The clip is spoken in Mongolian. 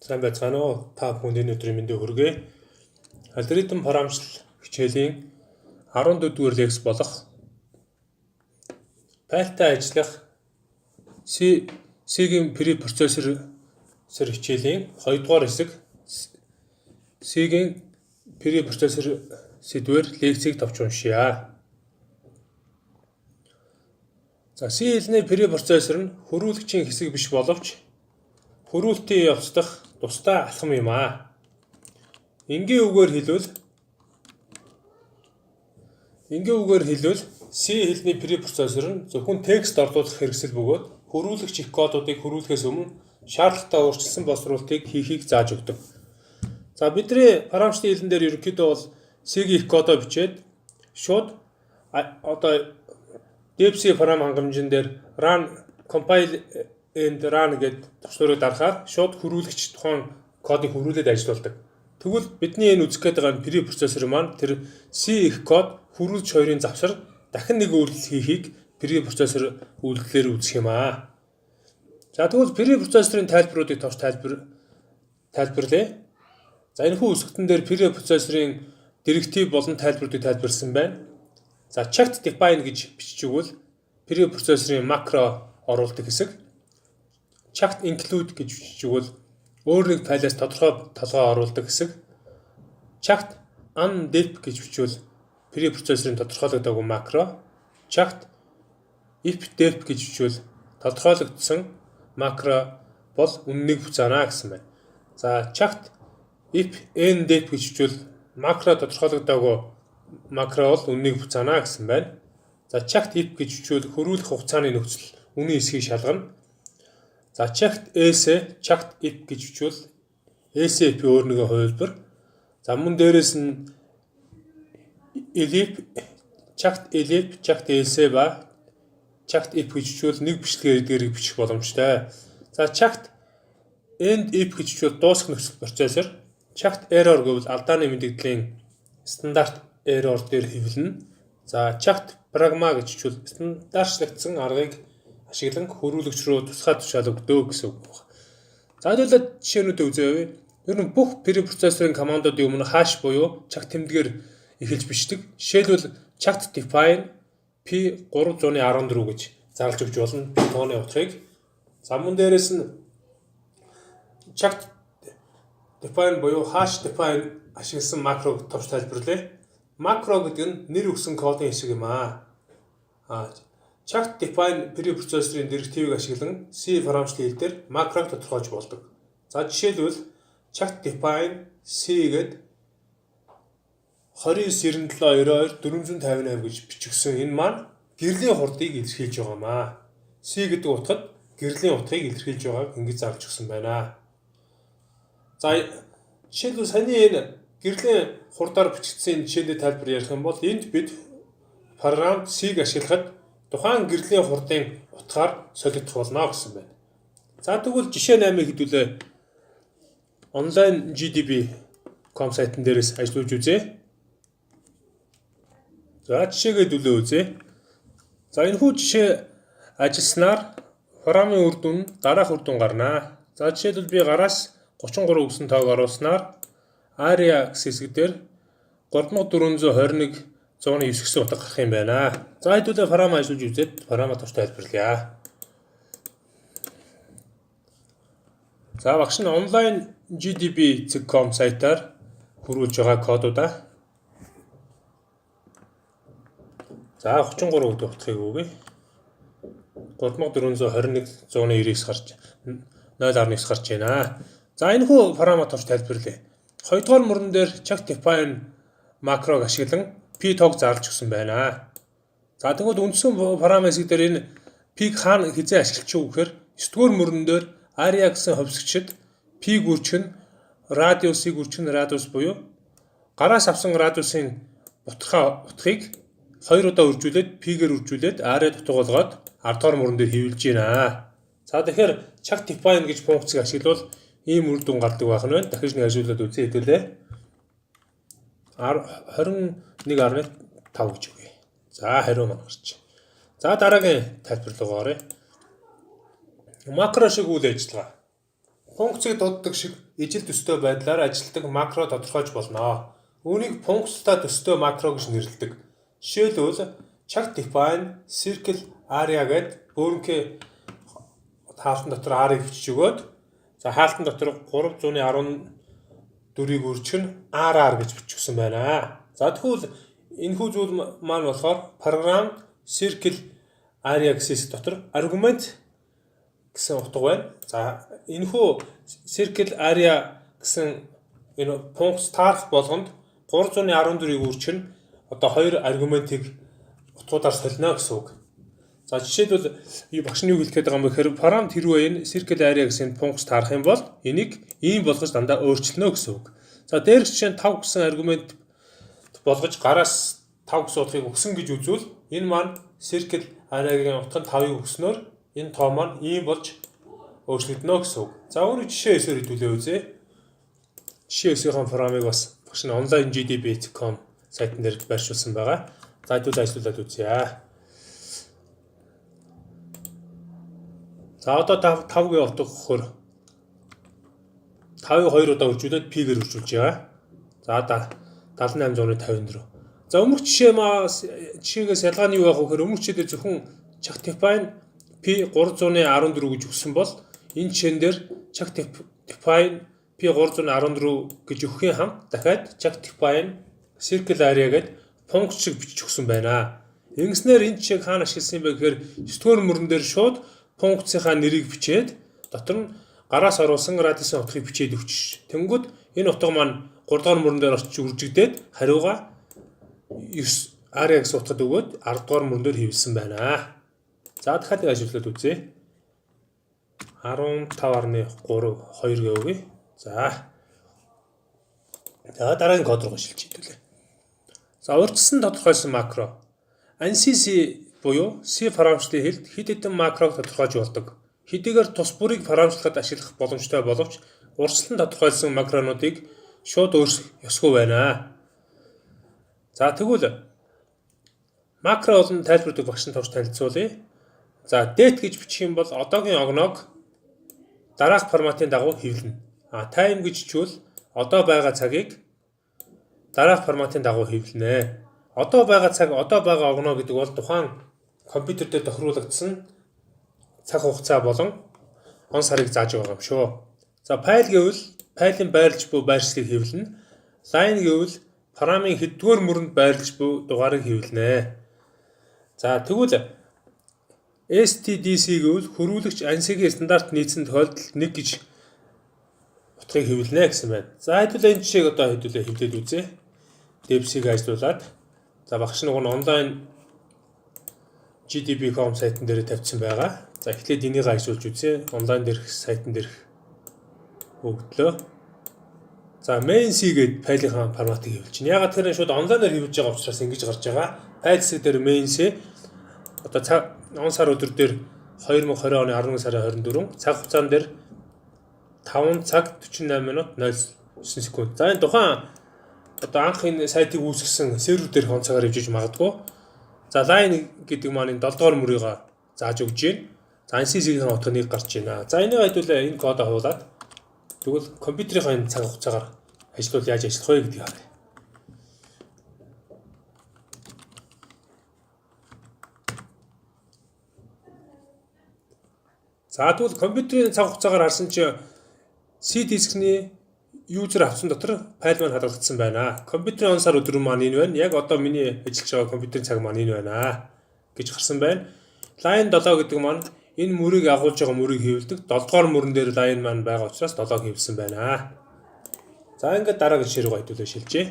Сайн байцгаана уу? Та бүхэнд энэ өдрийн мэндийг хүргэе. Алгоритм харамжлал хичээлийн 14-р лекц болох Python ажиллах C-ийн препроцессор хичээлийн 2-р хэсэг C-ийн препроцессор сэдвээр лекцийг товч уншъя. За C хэлний препроцессор нь хөрвүүлэгчийн хэсэг биш боловч хөрвүүлэлтийн явцдах тусдаа алхам юм аа. Энгийн үгээр хэлбэл C хэлний препроцессор нь зөвхөн текст орлуулах хэрэгсэл бөгөөд хөрвүүлэгч их кодуудыг хөрвүүлэхээс өмнө шаардлагатай өөрчилсөн боловсруулалтыг хийхийг зааж өгдөг. За бидний харамжлын хэлэн дээр ерөнхийдөө бол C-ийн их кодоо бичээд шууд debc парам хангамжин дээр run compile and run гэдэг төвшөрөөр дарахаар шууд хөрвүүлэгч тухайн кодыг хөрвүүлээд ажиллаулдаг. Тэгвэл бидний энэ үзэх гээд байгаа препроцессор маань тэр C их код хөрвүүлж хоёрын завсар дахин нэг үйлдэл хийхийг препроцессор үйлдэлээр үзэх юм аа. За тэгвэл препроцессорын тайлбаруудыг товч тайлбарлая. За энэхүү үсгтэн дээр препроцессорын директив болон тайлбаруудыг тайлбарласан байна. За checked define гэж бичиж өгвөл препроцессорын макро оруулдаг хэсэг. Checked include гэж бичиж өгвөл өөр нэг файлаас тодорхой толгой оруулдаг хэсэг. Checked undef гэж бичвэл препроцессорын тодорхойлогдоогүй макро. Checked if def гэж бичвэл тодорхойлогдсон макро бол үннийг буцаана гэсэн байна. За checked if ndef гэж бичвэл макро тодорхойлогдоогүй макро бол үннийг буцаана гэсэн байна. За checked if гэж бичвэл хөрвүүлэх хугацааны нөхцөл үнийн эсхийг шалгана. За checked else checked if гэж бичвэл else өөр нэгэн хувилбар. За мөн дээрэс нь elif checked else ба checked if гэж бичвэл нэг бичлэгээр эдгээрийг бичих боломжтой. За checked end if гэж бичвэл дуусах нөхцөл процессор. Checked error гэвэл алдааны мэдэгдлийн стандарт error дээр хэвлэнэ. За checked pragma гэж бичвэл стандартчлагдсан аргыг ашиглан хөрвүүлэгч рүү тусгай тушаал өгдөг гэсэн үг байна. За тэгвэл жишээнүүдээ үзье. Ер нь бүх препроцессорын командуудын өмнө hash буюу check тэмдгээр эхэлж бичдэг. Жишээлбэл checked define P314 гэж зарлж өгч болно Python-ы утгыг. За мөн дээрэс нь checked define буюу hash define ашигласан макрог товч тайлбарлая. Макро гэдэг нь нэр өгсөн кодын хэсэг юм аа. Checked define препроцессорын директивийг ашиглан C харамжлын хэл дээр макрог тодорхойлж болдог. За жишээлбэл checked define C гэдэг 299792 458 гэж бичигдсэн энэ маань гэрлийн хурдыг илэрхийлж байгаа юм аа. C гэдэг утгад гэрлийн утгыг илэрхийлж байгааг ингэж зарлж өгсөн байна. За жишээлбэл саяны энэ гэрлийн хурдаар бичигдсэн жишээний тайлбар ярих юм бол энд бид параметр C-г ашиглахад тухайн гэрлийн хурдын утгаар солигдох болно гэсэн байна. За тэгвэл жишээ 8-ыг хэдүүлээ онлайн GDB.com сайтн дээрээс ажиллаж үзье. За жишээгээ хэдүүлээ үзье. За энэхүү жишээ ажилласнаар парамын үр дүн дараах үр дүн гарнаа. За жишээлбэл би гараас 33 гэсэн тоог оруулснаар ARIA гэсэн хэсэг дээр 3421 109 гэсэн утга гарах юм байна. За хэдүүлээ парам ажиллаж үзээд парама товч тайлбарлая. За багш нь онлайн GDB.com сайтаар хөрвүүлж байгаа кодуудаа. За 33 гэдэг утгыг өгье. 3421 109 гарч 0.9 гарч байна. За энэхүү парама товч тайлбарлая. Хоёрдугаар мөрөн дээр check define макрог ашиглан P тоог зарлж өгсөн байна. За тэгвэл үндсэн параметр хэсэг дээр энэ P-г хаана хизээ ашиглах вэ гэхээр 9-р мөрөн дээр ARIA гэсэн хувьсгчид P гүрчин радиусыг гүрчин радиус буюу гараас авсан радиусын утгыг 2 удаа үржүүлээд P-гээр үржүүлээд ARIA дутуу болгоод 10-р мөрөн дээр хэвлэж байна. За тэгэхээр check define гэж функцийг ашиглавал ийм үр дүн гардаг байх нь байна. Дахиж нэг ажиглаад үзье хэдүүлээ. 21.5 гэж үгүй. За хариу маань гарч. За дараагийн тайлбар руу оръё. Макро шиг үйл ажиллагаа. функцийг дууддаг шиг ижил төстэй байдлаар ажилтдаг макро тодорхойлж болно. Үүнийг функцтай төстэй макро гэж нэрлэдэг. Жишээлбэл chak define circle area гэдэг бөөнхий хаалтан дотор R-ыг бичиж өгөөд за хаалтан дотор 314-ийг үржих нь RR гэж бичигсэн байна. За тэгвэл энэхүү зүйл маань болохоор програм circle area гэсэн дотор аргумент гэсэн утга байна. За энэхүү circle area гэсэн энэ функц таарах болгонд 314-ийг үржих нь одоо хоёр аргументыг утгуудаар солино гэсэн үг. За жишээлбэл багш нь юу хэлэх гээд байгаа юм бэ гэхээр параметр хэрвээ энэ circle area гэсэн функц таарах юм бол энийг ийм болгож дандаа өөрчилнө гэсэн үг. За дээрх жишээ нь 5 гэсэн аргумент болгож гараас 5 гэсэн утгыг өгсөн гэж үзвэл энэ маань circle area-гийн утганд 5-ыг өгснөөр энэ тоо маань ийм болж өөрчлөгдөнө гэсэн үг. За өөрөөр жишээ хэсгээр хэдүүлээ үзье. Жишээ хэсгийн програмыг бас багш нь online.gdb.com сайтн дээр байршуулсан байгаа. За хэдүүл ажиллуулад үзье. За одоо 5-гийн утга өгөхөөр 5-ыг 2 удаа үржүүлээд p-гээр үржүүлж байгаа. За 7854. За өмнөх жишээгээс ялгаа нь юу байх вэ гэхээр өмнөх жишээдээ зөвхөн chak define p 314 гэж өгсөн бол энэ жишээн дээр chak define p 314 гэж өгөхийн хамт дахиад chak define circle area гэдэг функц шиг бичиж өгсөн байна. Ингэснээр энэ жишээг хаана ашигласан юм бэ гэхээр 9-р мөрөн дээр шууд функцийнхаа нэрийг бичээд дотор нь гараас оруулсан радиусын утгыг бичээд өгч. Тэнгүүд энэ утга маань 3-р мөрөн дээр очиж үржигдээд хариугаа 9 area гэсэн утгад өгөөд 10-р мөрөн дээр хэвлсэн байна. За дахиад ажиллуулад үзье. 15.3 2 гэвгүй. За дараагийн код руу шилжиж хэдүүлээ. За урьдчилан тодорхойлсон макро. ANSYS буюу C параметрын хэлд хэд хэдэн макрог тодорхойлж болдог. Хэдийгээр тус бүрийг параметрлахад ашиглах боломжтой боловч урьдчилан тодорхойлсон макронуудыг шууд өөрчлөх ёсгүй байна. За тэгвэл макро болон тайлбаруудыг багш нь товч танилцуулъя. За date гэж бичих юм бол одоогийн огноог дараах форматын дагуу хэвлэнэ. Time гэж чивэл одоо байгаа цагийг дараах форматын дагуу хэвлэнэ. Одоо байгаа цаг, одоо байгаа огноо гэдэг бол тухайн компьютер дээр тохируулагдсан цаг хугацаа болон он сарыг зааж байгаа юм шүү. За файл гэвэл файлын байрлаж буй байршлыг хэвлэнэ. Line гэвэл програмын хэддүгээр мөрөнд байрлаж буй дугаарыг хэвлэнэ. За тэгвэл STDC гэвэл хөрвүүлэгч ANSYS-ийн стандарт нийцсэн тохиолдолд 1 гэж утгыг хэвлэнэ гэсэн байна. За хэдүүлээ энэ жишээг одоо хэдүүлээ хэвлээд үзье. Debs-ийг ажиллуулад за багш нэг нь онлайн gdb.com сайтн дээр тавьсан байгаа. За эхлээд энийг ажиллуулж үзье. Онлайн дээрх сайтн дээрх өгдлөө. За main.c гэдэг файлынхаа форматыг хэвлэж байна. Ягаад гэхээр шууд онлайнаар хэвлэж байгаа учраас ингэж гарч байгаа. Файл хэсэг дээр main.c одоо он сар өдөр дээр 2020 оны 11 сарын 24 цаг хугацаан дээр 5 цаг 48 минут 09 секунд. За энэ тухайн одоо анх энэ сайтыг үүсгэсэн сервер дээр онцгойгоор хэмжиж магадгүй. За line гэдэг маань 7 дугаар мөрийг зааж өгч байна. За ANSYS-ийн утга нэг гарч байна. За энийг хэдүүлээ энэ кодоо хуулаад тэгвэл компьютерийн энэ цаг хугацаагаар ажиллавал яаж ажиллах вэ гэдгийг харъя. За тэгвэл компьютерийн цаг хугацаагаар харсан чинь C дискний юзер авсан дотор файл маань хадгалагдсан байна. Компьютерийн он сар өдөр маань энэ байна. Яг одоо миний ажиллаж байгаа компьютерийн цаг маань энэ байна гэж гарсан байна. Line 7 гэдэг маань энэ мөрийг агуулж байгаа мөрийг хэвлэдэг. 7 дугаар мөрөн дээр line маань байгаа учраас 7-г хэвлсэн байна. За ингээд дараагийн жишээ рүү хэдүүлээ шилжээ.